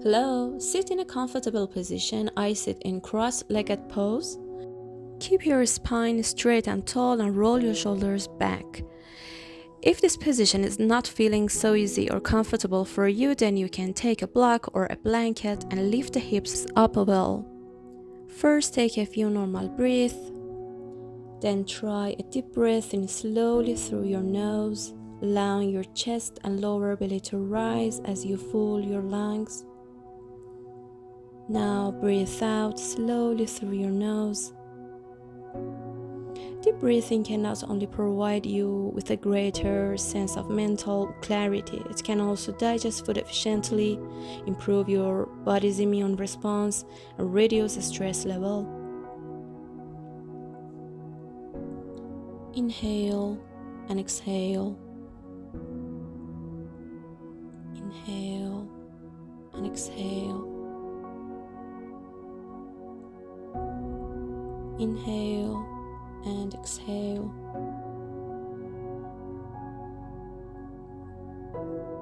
Hello, sit in a comfortable position. I sit in cross-legged pose. Keep your spine straight and tall and roll your shoulders back. If this position is not feeling so easy or comfortable for you, then you can take a block or a blanket and lift the hips up a well. First, take a few normal breaths. Then try a deep breath in slowly through your nose, allowing your chest and lower belly to rise as you fill your lungs. Now breathe out slowly through your nose. Deep breathing can not only provide you with a greater sense of mental clarity, it can also digest food efficiently, improve your body's immune response, and reduce the stress level. Inhale and exhale. Inhale and exhale. Inhale and exhale.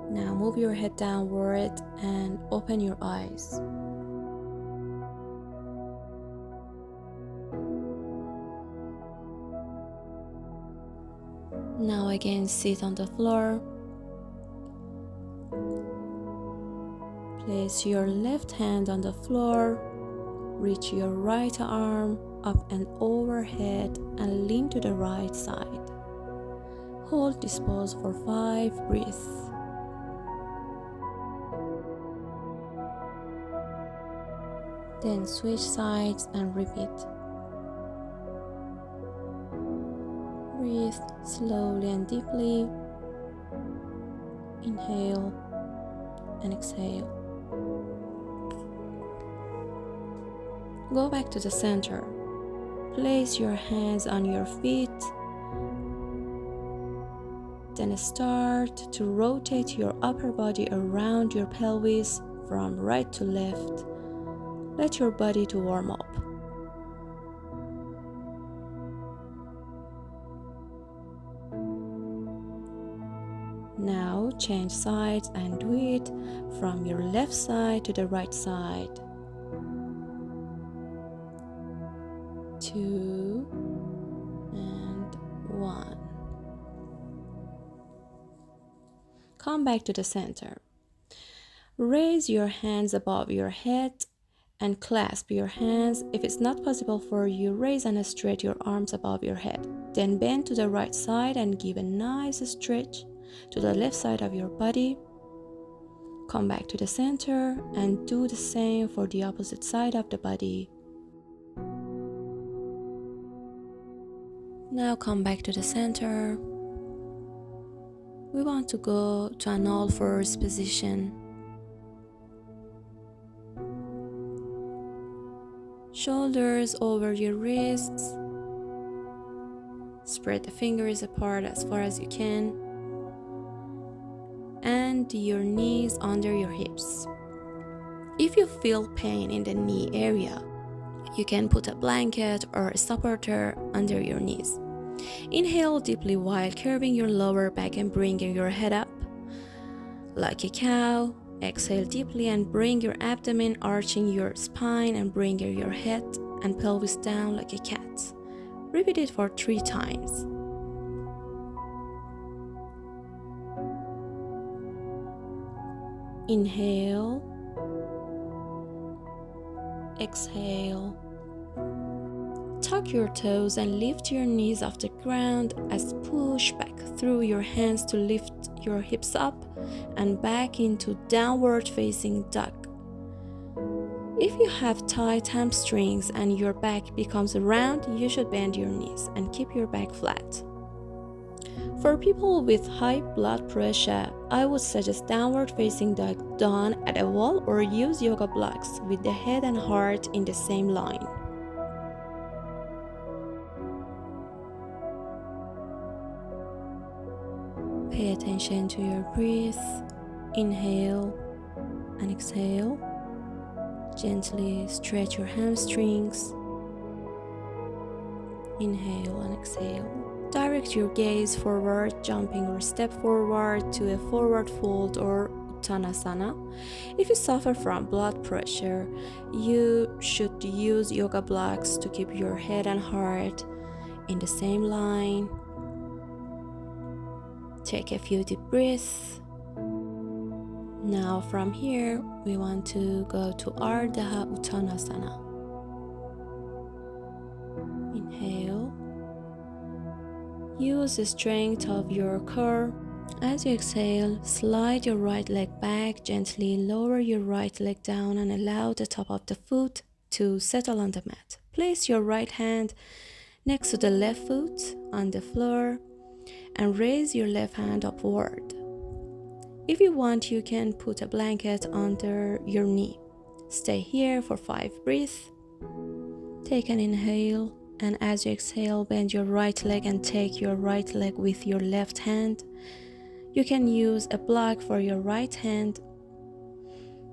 Now move your head downward and open your eyes. Now again sit on the floor. Place your left hand on the floor. Reach your right arm up and overhead and lean to the right side. Hold this pose for 5 breaths. Then switch sides and repeat. Breathe slowly and deeply. Inhale and exhale. Go back to the center. Place your hands on your feet. Then start to rotate your upper body around your pelvis from right to left. Let your body to warm up. Now change sides and do it from your left side to the right side. 2 and 1. Come back to the center. Raise your hands above your head and clasp your hands. If it's not possible for you, raise and straighten your arms above your head. Then bend to the right side and give a nice stretch to the left side of your body. Come back to the center and do the same for the opposite side of the body. Now come back to the center. We want to go to an all fours position. Shoulders over your wrists. Spread the fingers apart as far as you can. And your knees under your hips. If you feel pain in the knee area, you can put a blanket or a supporter under your knees. Inhale deeply while curving your lower back and bringing your head up like a cow. Exhale deeply and bring your abdomen, arching your spine and bringing your head and pelvis down like a cat. Repeat it for 3 times. Inhale. Exhale. Tuck your toes and lift your knees off the ground as push back through your hands to lift your hips up and back into downward facing dog. If you have tight hamstrings and your back becomes round, you should bend your knees and keep your back flat. For people with high blood pressure, I would suggest downward facing dog done at a wall or use yoga blocks with the head and heart in the same line. Pay attention to your breath. Inhale and exhale. Gently stretch your hamstrings. Inhale and exhale. Direct your gaze forward, jumping or step forward to a forward fold or Uttanasana. If you suffer from blood pressure, you should use yoga blocks to keep your head and heart in the same line. Take a few deep breaths. Now from here, we want to go to Ardha Uttanasana. Inhale. Use the strength of your core. As you exhale, slide your right leg back, gently lower your right leg down and allow the top of the foot to settle on the mat. Place your right hand next to the left foot on the floor and raise your left hand upward. If you want, you can put a blanket under your knee. Stay here for 5 breaths. Take an inhale, and as you exhale, bend your right leg and take your right leg with your left hand. You can use a block for your right hand.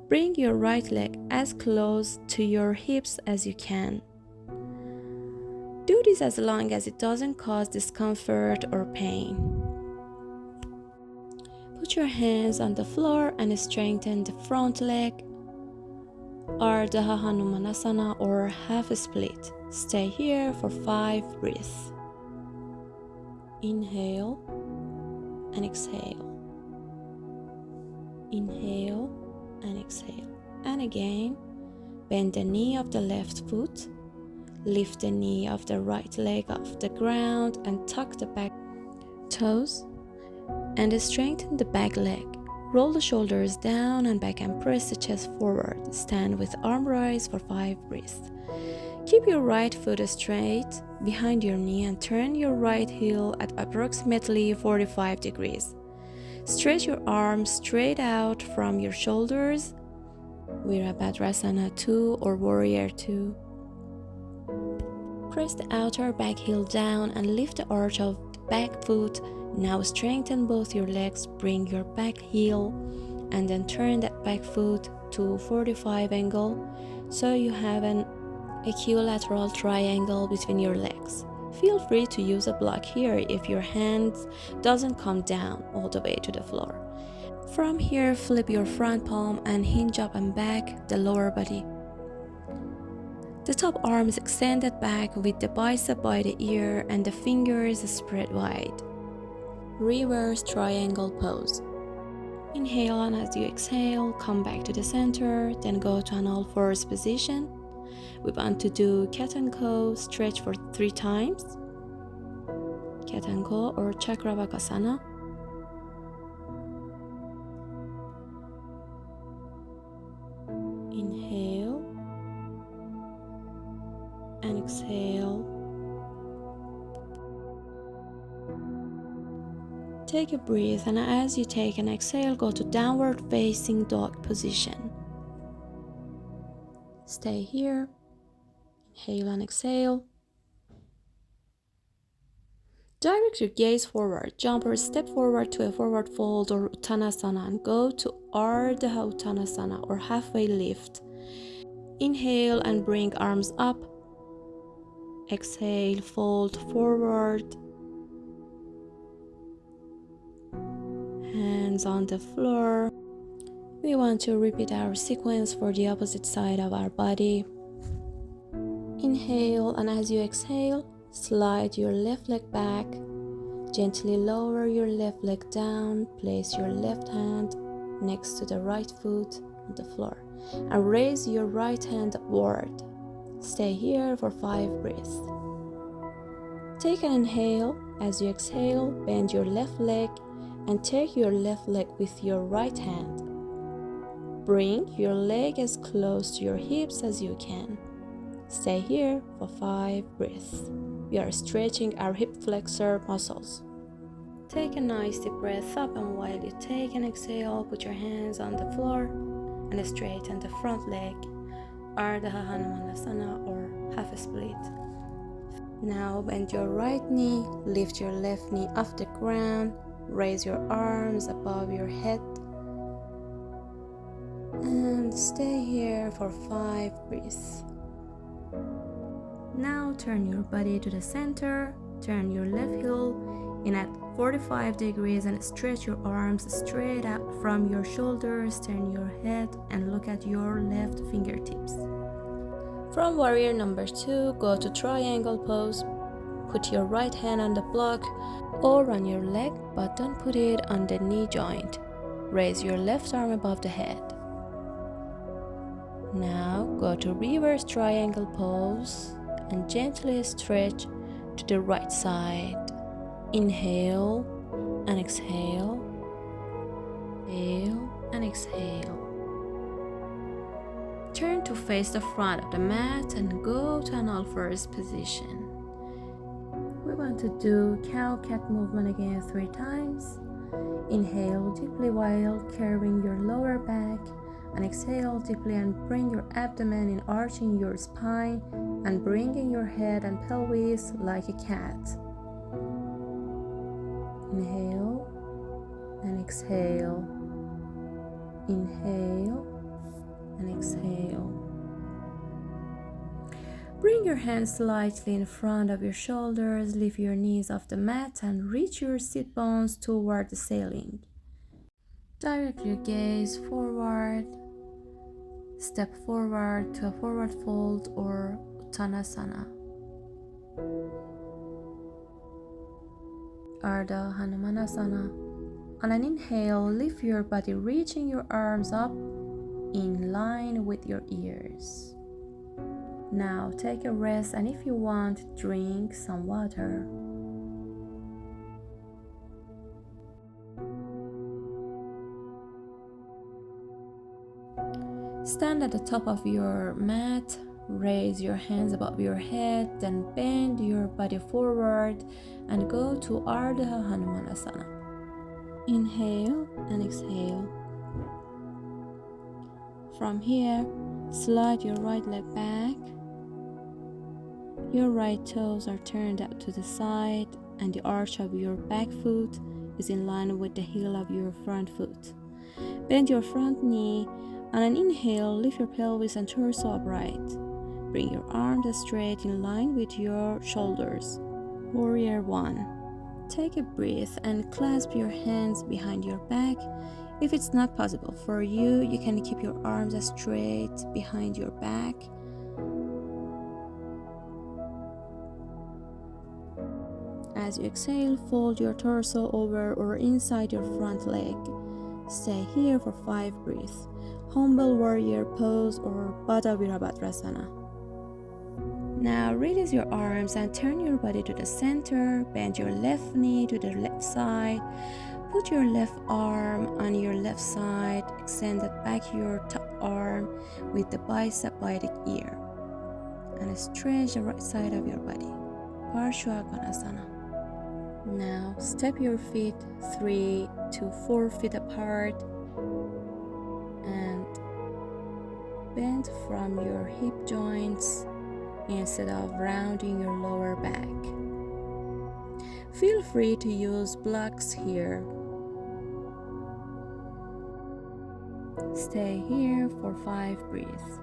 Bring your right leg as close to your hips as you can. Do this as long as it doesn't cause discomfort or pain. Put your hands on the floor and strengthen the front leg, Ardha Hanumanasana or half split. Stay here for 5 breaths. Inhale and exhale. Inhale and exhale. And again, bend the knee of the left foot, lift the knee of the right leg off the ground and tuck the back toes and strengthen the back leg. Roll the shoulders down and back and press the chest forward. Stand with arm rise for 5 breaths. Keep your right foot straight behind your knee and turn your right heel at approximately 45 degrees. Stretch your arms straight out from your shoulders. Virabhadrasana 2 or Warrior 2. Press the outer back heel down and lift the arch of the back foot. Now strengthen both your legs, bring your back heel and then turn that back foot to 45 angle so you have an equilateral triangle between your legs. Feel free to use a block here if your hands doesn't come down all the way to the floor. From here, flip your front palm and hinge up and back the lower body. The top arm is extended back with the bicep by the ear and the fingers spread wide. Reverse triangle pose. Inhale, and as you exhale, come back to the center, then go to an all fours position. We want to do cat and cow, stretch for 3 times. Cat and cow or Chakravakasana. Inhale and exhale. Take a breath, and as you take an exhale, go to downward facing dog position. Stay here. Inhale and exhale. Direct your gaze forward. Jump or step forward to a forward fold or Uttanasana and go to Ardha Uttanasana or halfway lift. Inhale and bring arms up. Exhale, fold forward. Hands on the floor. We want to repeat our sequence for the opposite side of our body. Inhale, and as you exhale, slide your left leg back. Gently lower your left leg down. Place your left hand next to the right foot on the floor and raise your right hand upward. Stay here for 5 breaths. Take an inhale. As you exhale, bend your left leg and take your left leg with your right hand. Bring your leg as close to your hips as you can. Stay here for 5 breaths. We are stretching our hip flexor muscles. Take a nice deep breath up, and while you take an exhale, put your hands on the floor and straighten the front leg, Ardha Hanumanasana or half a split. Now bend your right knee, lift your left knee off the ground, raise your arms above your head, and stay here for 5 breaths. Now turn your body to the center, turn your left heel in at 45 degrees and stretch your arms straight out from your shoulders. Turn your head and look at your left fingertips. From warrior number 2, go to triangle pose. Put your right hand on the block or on your leg, but don't put it on the knee joint. Raise your left arm above the head. Now go to reverse triangle pose and gently stretch to the right side. Inhale and exhale. Inhale and exhale. Turn to face the front of the mat and go to an all-fours position. We want to do cow-cat movement again 3 times. Inhale deeply while curving your lower back, and exhale deeply and bring your abdomen in, arching your spine and bringing your head and pelvis like a cat. Inhale and exhale. Inhale and exhale. Bring your hands slightly in front of your shoulders, lift your knees off the mat and reach your sit bones toward the ceiling. Direct your gaze forward. Step forward to a forward fold or Uttanasana. Ardha Hanumanasana. On an inhale, lift your body, reaching your arms up in line with your ears. Now take a rest, and if you want, drink some water. Stand at the top of your mat, raise your hands above your head, then bend your body forward and go to Ardha Hanumanasana. Inhale and exhale. From here, slide your right leg back. Your right toes are turned out to the side and the arch of your back foot is in line with the heel of your front foot. Bend your front knee. On an inhale, lift your pelvis and torso upright. Bring your arms straight in line with your shoulders. Warrior 1. Take a breath and clasp your hands behind your back. If it's not possible for you, you can keep your arms straight behind your back. As you exhale, fold your torso over or inside your front leg. Stay here for 5 breaths. Humble warrior pose or Baddha Virabhadrasana. Now release your arms and turn your body to the center. Bend your left knee to the left side. Put your left arm on your left side. Extend back your top arm with the bicep by the ear. And stretch the right side of your body. Parshvakonasana. Now step your feet 3 to 4 feet apart and bend from your hip joints instead of rounding your lower back. Feel free to use blocks here. Stay here for 5 breaths.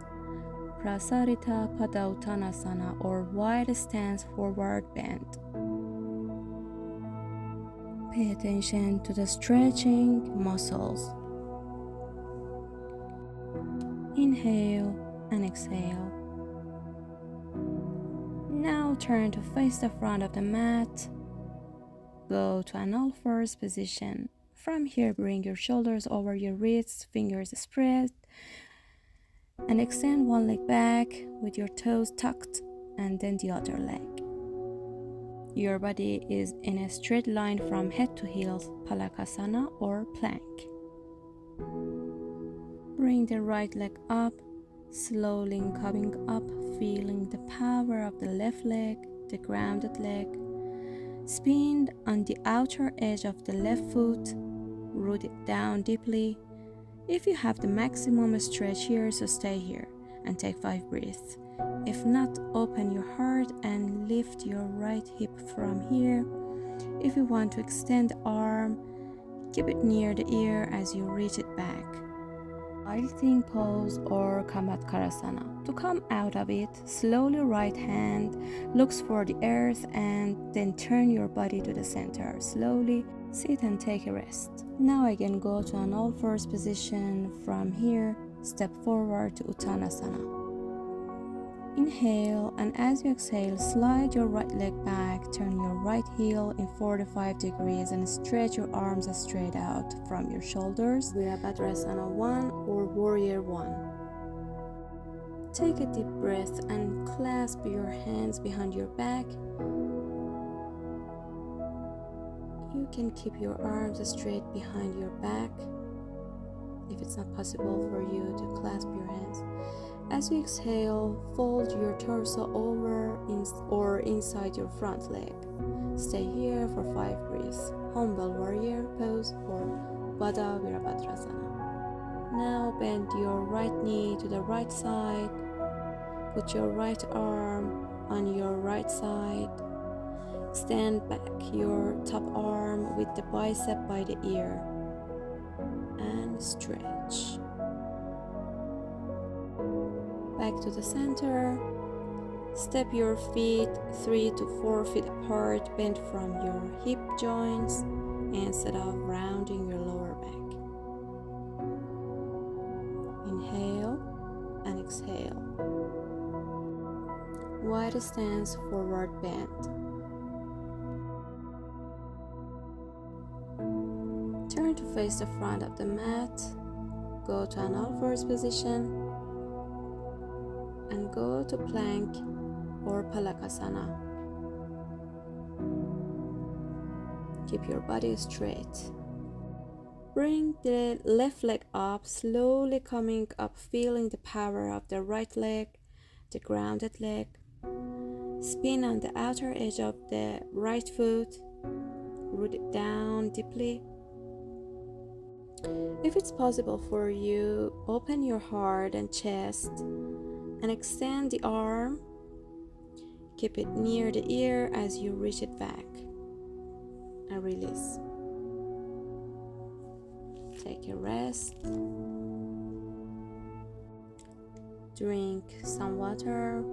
Prasarita Padautanasana or wide stance forward bend. Pay attention to the stretching muscles. Inhale and exhale. Now turn to face the front of the mat. Go to an all-fours position. From here, bring your shoulders over your wrists, fingers spread, and extend one leg back with your toes tucked and then the other leg. Your body is in a straight line from head to heels, Palakasana or plank. Bring the right leg up, slowly coming up, feeling the power of the left leg, the grounded leg. Spin on the outer edge of the left foot, root it down deeply. If you have the maximum stretch here, so stay here and take 5 breaths. If not, open your heart and lift your right hip from here. If you want to extend the arm, keep it near the ear as you reach it back. Tilting pose or Kamatkarasana. To come out of it, slowly right hand looks for the earth and then turn your body to the center. Slowly sit and take a rest. Now again go to an all fours position. From here, step forward to Uttanasana. Inhale, and as you exhale, slide your right leg back, turn your right heel in 45 degrees and stretch your arms straight out from your shoulders. Virabhadrasana 1 or Warrior 1. Take a deep breath and clasp your hands behind your back. You can keep your arms straight behind your back if it's not possible for you to clasp your hands. As you exhale, fold your torso over or inside your front leg. Stay here for 5 breaths. Humble warrior pose or Baddha Virabhadrasana. Now bend your right knee to the right side. Put your right arm on your right side. Stand back your top arm with the bicep by the ear and stretch. Back to the center. Step your feet 3 to 4 feet apart, bend from your hip joints instead of rounding your lower back. Inhale and exhale. Wide stance, forward bend. Turn to face the front of the mat. Go to an all fours position and go to plank or Palakasana. Keep your body straight. Bring the left leg up, slowly coming up, feeling the power of the right leg, the grounded leg. Spin on the outer edge of the right foot. Root it down deeply. If it's possible for you, open your heart and chest and extend the arm. Keep it near the ear as you reach it back and release. Take a rest. Drink some water.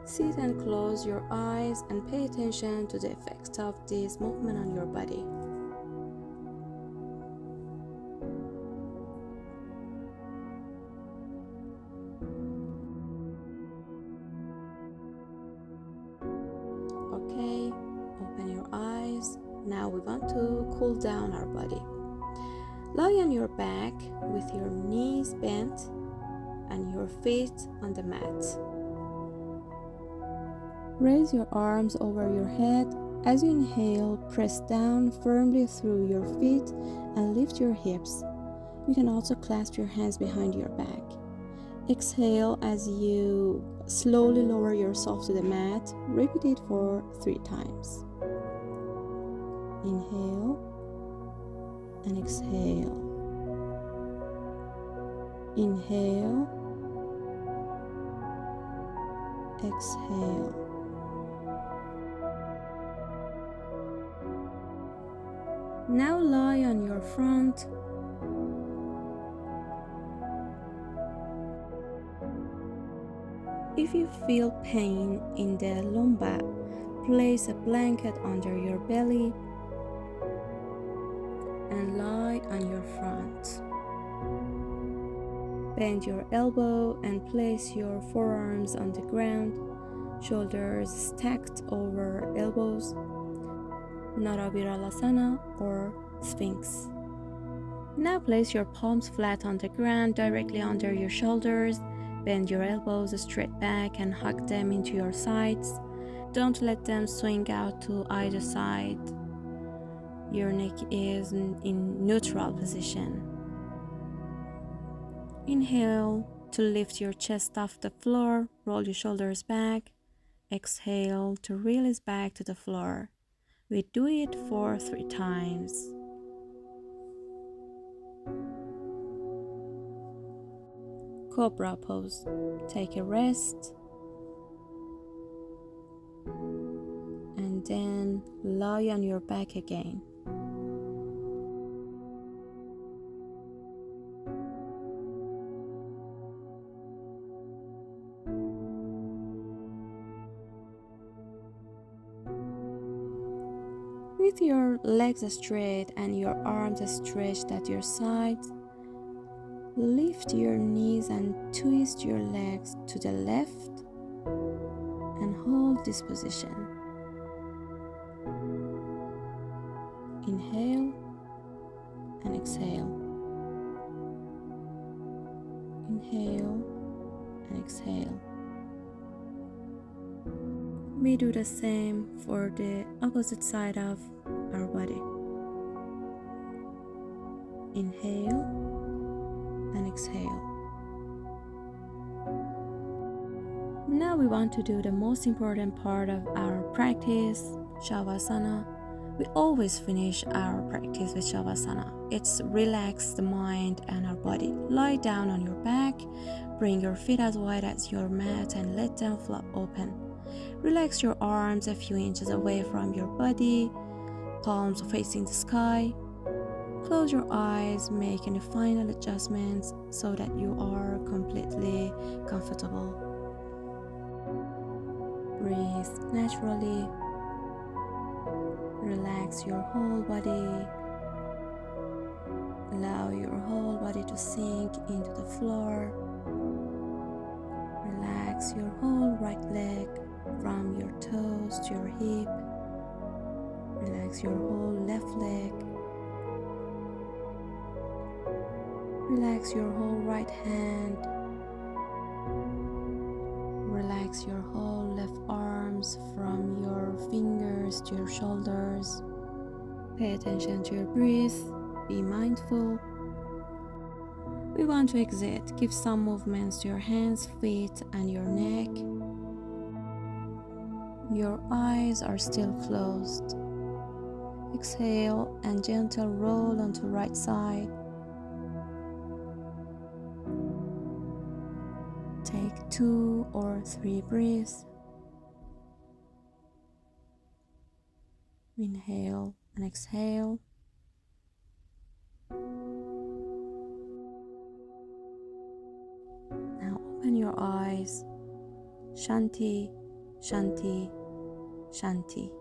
Sit and close your eyes and pay attention to the effect of this movement on your body. Okay, open your eyes. Now we want to cool down our body. Lie on your back with your knees bent and your feet on the mat. Raise your arms over your head. As you inhale, press down firmly through your feet and lift your hips. You can also clasp your hands behind your back. Exhale as you slowly lower yourself to the mat. Repeat it for 3 times. Inhale and exhale. Inhale, exhale. Now lie on your front. If you feel pain in the lumbar, place a blanket under your belly and lie on your front. Bend your elbow and place your forearms on the ground, shoulders stacked over elbows. Naravirālasana or Sphinx. Now place your palms flat on the ground directly under your shoulders. Bend your elbows straight back and hug them into your sides. Don't let them swing out to either side. Your neck is in neutral position. Inhale to lift your chest off the floor. Roll your shoulders back. Exhale to release back to the floor. We do it for 3 times. Cobra pose. Take a rest and then lie on your back again. With your legs straight and your arms stretched at your sides, lift your knees and twist your legs to the left and hold this position. Inhale and exhale. Inhale and exhale. We do the same for the opposite side of our body. Inhale and exhale. Now we want to do the most important part of our practice, Shavasana. We always finish our practice with Shavasana. It's relax the mind and our body. Lie down on your back, bring your feet as wide as your mat and let them flop open. Relax your arms a few inches away from your body, palms facing the sky. Close your eyes, make any final adjustments so that you are completely comfortable. Breathe naturally. Relax your whole body. Allow your whole body to sink into the floor. Relax your whole right leg from your toes to your hip. Relax your whole left leg. Relax your whole right hand. Relax your whole left arms from your fingers to your shoulders. Pay attention to your breath. Be mindful. We want to exit. Give some movements to your hands, feet, and your neck. Your eyes are still closed. Exhale and gentle roll onto right side. Take 2 or 3 breaths. Inhale and exhale. Now open your eyes. Shanti, Shanti, Shanti.